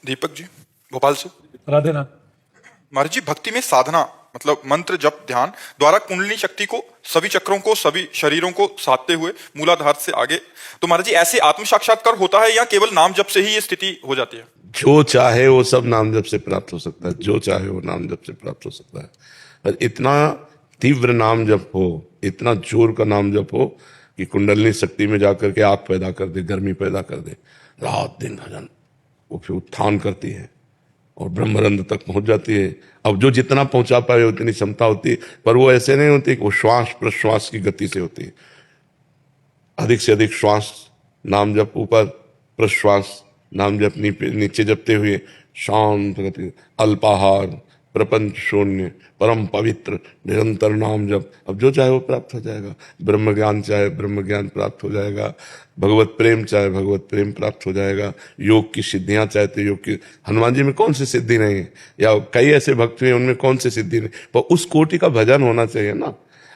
दीपक जी, भोपाल से। राधे नाथ। महाराज जी, भक्ति में साधना मतलब मंत्र जप ध्यान द्वारा कुंडली शक्ति को सभी चक्रों को सभी शरीरों को साधते हुए मूलाधार से आगे, तो महाराज जी ऐसे आत्म साक्षात्कार होता है या केवल नाम जप से ही ये स्थिति हो जाती है? जो चाहे वो सब नाम जप से प्राप्त हो सकता है, जो चाहे वो नाम जप से प्राप्त हो सकता है। पर इतना तीव्र नाम जप हो, इतना जोर का नाम जप हो कि कुंडलिनी शक्ति में जाकर के आग पैदा कर दे, गर्मी पैदा कर दे, रात दिन भजन, वो फिर उत्थान करती है और ब्रह्मरंध्र तक पहुंच जाती है। अब जो जितना पहुंचा पाए उतनी क्षमता होती है, पर वो ऐसे नहीं होती कि वो श्वास प्रश्वास की गति से होती है। अधिक से अधिक श्वास नाम जप ऊपर, प्रश्वास नाम जप नीचे जपते हुए शांत गति, अल्पाहार, प्रपंच शून्य, परम पवित्र निरंतर नाम जप। अब जो चाहे वो प्राप्त हो जाएगा। ब्रह्म ज्ञान चाहे ब्रह्म ज्ञान प्राप्त हो जाएगा, भगवत प्रेम चाहे भगवत प्रेम प्राप्त हो जाएगा, योग की सिद्धियां चाहे तो योग की। हनुमान जी में कौन सी सिद्धि नहीं है, या कई ऐसे भक्त हैं उनमें कौन सी सिद्धि नहीं, पर उस कोटि का भजन होना चाहिए ना।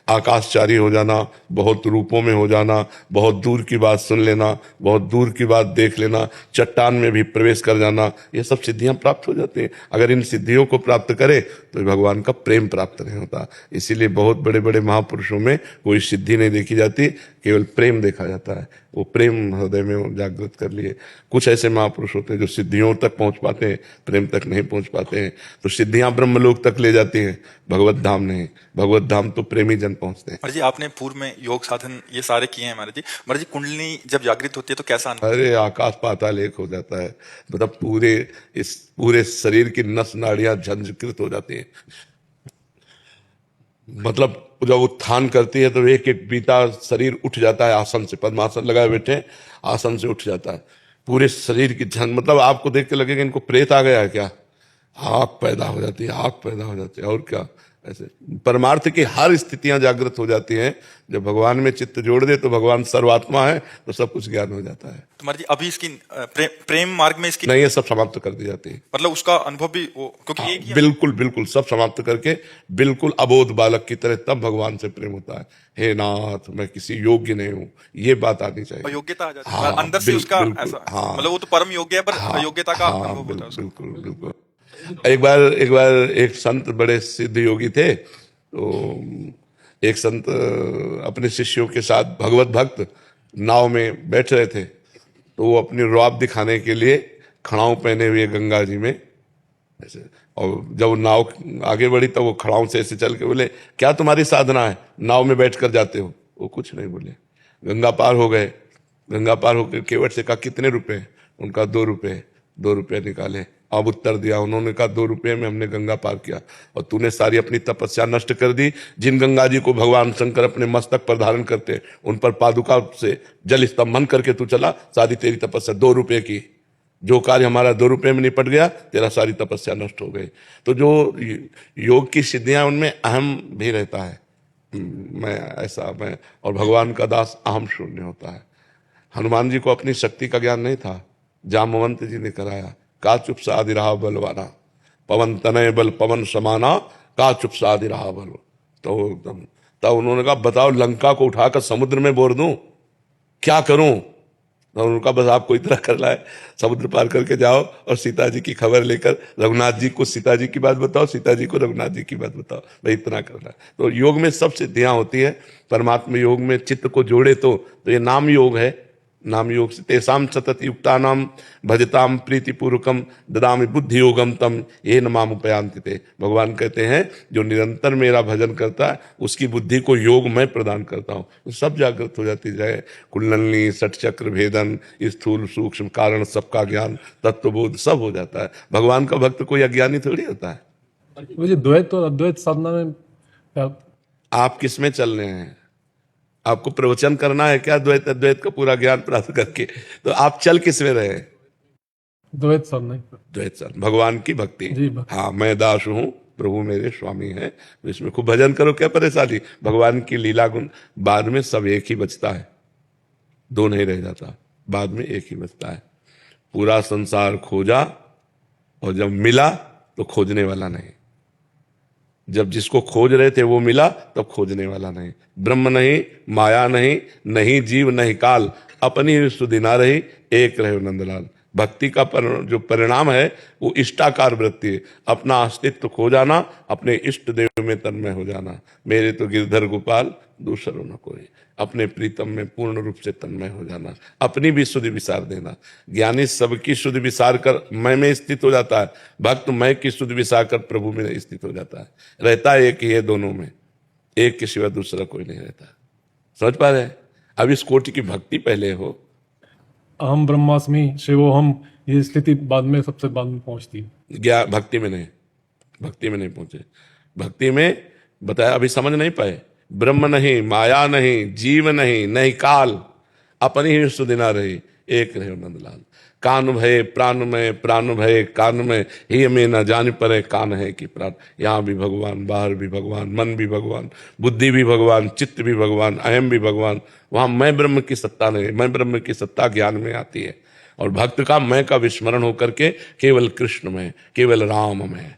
आकाशचारी हो जाना, बहुत रूपों में हो जाना, बहुत दूर की बात सुन लेना, बहुत दूर की बात देख लेना, चट्टान में भी प्रवेश कर जाना, ये सब सिद्धियां प्राप्त हो जाती हैं। अगर इन सिद्धियों को प्राप्त करे तो भगवान का प्रेम प्राप्त नहीं होता। इसीलिए बहुत बड़े बड़े महापुरुषों में कोई सिद्धि नहीं देखी जाती, केवल प्रेम देखा जाता है। वो प्रेम हृदय में जागृत कर लिए। कुछ ऐसे महापुरुष होते हैं जो सिद्धियों तक पहुंच पाते हैं, प्रेम तक नहीं पहुंच पाते हैं। तो सिद्धियां ब्रह्मलोक तक ले जाती हैं, भगवत धाम नहीं। भगवत धाम तो प्रेमी जन पहुंचते हैं। महाराज जी, आपने पूर्व में योग साधन ये सारे किए हैं महाराज जी। महाराज जी, कुंडलिनी जब जागृत होती है तो कैसा अनुभव? अरे आकाश पाताल एक हो जाता है। मतलब पूरे शरीर की नस नाड़ियां झंझकृत हो जाती हैं। मतलब जब उत्थान करती है तो एक एक बीता शरीर उठ जाता है आसन से। पद्मासन लगाए बैठे, आसन से उठ जाता है पूरे शरीर की झंझ। मतलब आपको देख के लगेगा इनको प्रेत आ गया है क्या। आग पैदा हो जाती है, आग पैदा हो जाती है, और क्या। ऐसे परमार्थ की हर स्थितियां जागृत हो जाती हैं। जब भगवान में चित्त जोड़ दे तो भगवान सर्वात्मा है, तो सब कुछ ज्ञान हो जाता है। तो महाराज जी, अभी इसकी प्रेम मार्ग में इसकी नहीं, ये सब समाप्त कर दी जाती है। मतलब उसका अनुभव भी वो, क्योंकि एक ही बिल्कुल बिल्कुल सब समाप्त करके बिल्कुल अबोध बालक की तरह तब भगवान से प्रेम होता है। हे नाथ, मैं किसी योग्य नहीं हूँ, ये बात आनी चाहिए। अयोग्यता आ जाती है। हाँ, अंदर से उसका ऐसा, हाँ, मतलब वो तो परम योग्य है, पर अयोग्यता का हाँ, अनुभव होता है उसको। बिल्कुल बिल्कुल। एक बार एक संत बड़े सिद्ध योगी थे। तो एक संत अपने शिष्यों के साथ भगवत भक्त नाव में बैठ रहे थे। तो वो अपनी रौब दिखाने के लिए खड़ाऊ पहने हुए गंगा जी में ऐसे, और जब नाव आगे बढ़ी तो वो खड़ाऊ से ऐसे चल के बोले, क्या तुम्हारी साधना है, नाव में बैठ कर जाते हो? वो कुछ नहीं बोले। गंगा पार हो गए। गंगा पार होकर केवट से कहा, कितने रुपए? उनका 2 रुपए। 2 रुपये निकाले। अब उत्तर दिया उन्होंने, कहा 2 रुपये में हमने गंगा पार किया, और तूने सारी अपनी तपस्या नष्ट कर दी। जिन गंगा जी को भगवान शंकर अपने मस्तक पर धारण करते, उन पर पादुका से जल स्तंभन करके तू चला, सारी तेरी तपस्या 2 रुपये की। जो कार्य हमारा 2 रुपये में निपट गया, तेरा सारी तपस्या नष्ट हो गई। तो जो योग की सिद्धियां, उनमें अहम भी रहता है। मैं ऐसा, मैं और भगवान का दास अहम शून्य होता है। हनुमान जी को अपनी शक्ति का ज्ञान नहीं था, जामवंत जी ने कराया। का चुप साधि रहा बलवाना, पवन तनय बल पवन समाना, का चुप साधि रहा बल। तो तब उन्होंने कहा, बताओ लंका को उठाकर समुद्र में बोर दूं, क्या करूं? तो उनका बस आपको इतना करना है, समुद्र पार करके जाओ और सीता जी की खबर लेकर रघुनाथ जी को सीता जी की बात बताओ, सीता जी को रघुनाथ जी की बात बताओ। भाई इतना करना है। तो योग में सब सिद्धियां होती है। परमात्मा योग में चित्त को जोड़े तो ये नाम योग है। नाम योग से तेसाम सतत युक्तानाम भजताम प्रीतिपूर्वकम ददामि बुद्धि योगम तम ये नमाम उपयांति ते। भगवान कहते हैं जो निरंतर मेरा भजन करता है उसकी बुद्धि को योग मैं प्रदान करता हूँ। तो सब जागृत हो जाती जाए। कुंडलिनी, षट चक्र भेदन, स्थूल सूक्ष्म कारण सबका ज्ञान, तत्वबोध सब हो जाता है। भगवान का भक्त कोई अज्ञानी थोड़ी होता है। मुझे द्वैत और अद्वैत साधना में आप किस में चल रहे हैं? आपको प्रवचन करना है क्या द्वैत अद्वैत का पूरा ज्ञान प्राप्त करके? तो आप चल किस में रहे? द्वैत साधना। द्वैत साधना, भगवान की भक्ति। जी, हाँ, मैं दास हूँ, प्रभु मेरे स्वामी हैं, तो इसमें खूब भजन करो, क्या परेशानी। भगवान की लीला गुण, बाद में सब एक ही बचता है, 2 नहीं रह जाता, बाद में एक ही बचता है। पूरा संसार खोजा और जब मिला तो खोजने वाला नहीं। जब जिसको खोज रहे थे वो मिला, तब खोजने वाला नहीं। ब्रह्म नहीं, माया नहीं, नहीं जीव नहीं काल, अपनी सुधि ना रही, एक रहे नंदलाल। भक्ति का जो परिणाम है वो इष्टाकार वृत्ति है, अपना अस्तित्व खो जाना, अपने इष्ट देव में तन्मय हो जाना। मेरे तो गिरधर गोपाल दूसरो न कोई, अपने प्रीतम में पूर्ण रूप से तन्मय हो जाना, अपनी भी शुद्धि विसार देना। ज्ञानी सबकी शुद्धि विसार कर मैं में स्थित हो जाता है, भक्त मैं की शुद्धि विसार कर प्रभु में स्थित हो जाता है। रहता है एक ही है दोनों में, एक के सिवा दूसरा कोई नहीं रहता। समझ पा रहे हैं? अब इस कोटि की भक्ति पहले हो। अहम ब्रह्मास्मि शिवोहम, ये स्थिति बाद में, सबसे बाद में पहुंचती है। ज्ञान भक्ति में नहीं, भक्ति में नहीं पहुंचे। भक्ति में बताया अभी समझ नहीं पाए, ब्रह्म नहीं, माया नहीं, जीव नहीं, नहीं काल, अपनी ही सुदिना रही, एक रहे नंदलाल। कान भय प्राण में, प्राण भय कान में, ही में न जान परे कान है कि प्राण। यहाँ भी भगवान, बाहर भी भगवान, मन भी भगवान, बुद्धि भी भगवान, चित्त भी भगवान, अहम भी भगवान। वहां मैं ब्रह्म की सत्ता नहीं, मैं ब्रह्म की सत्ता ज्ञान में आती है। और भक्त का मैं का विस्मरण होकर के केवल कृष्ण में, केवल राम में।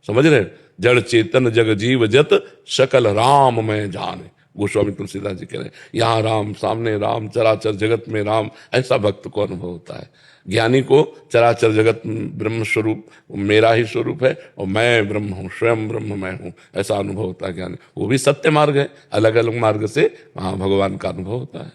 समझ रहे? जड़ चेतन जग जीव जत सकल राम में जाने, गोस्वामी तुलसीदास जी कह रहे हैं। यहाँ राम, सामने राम, चराचर जगत में राम, ऐसा भक्त को अनुभव होता है। ज्ञानी को चराचर जगत ब्रह्म स्वरूप मेरा ही स्वरूप है और मैं ब्रह्म हूँ, स्वयं ब्रह्म मैं हूँ, ऐसा अनुभव होता है ज्ञानी। वो भी सत्य मार्ग है, अलग अलग मार्ग से वहाँ भगवान का अनुभव होता है।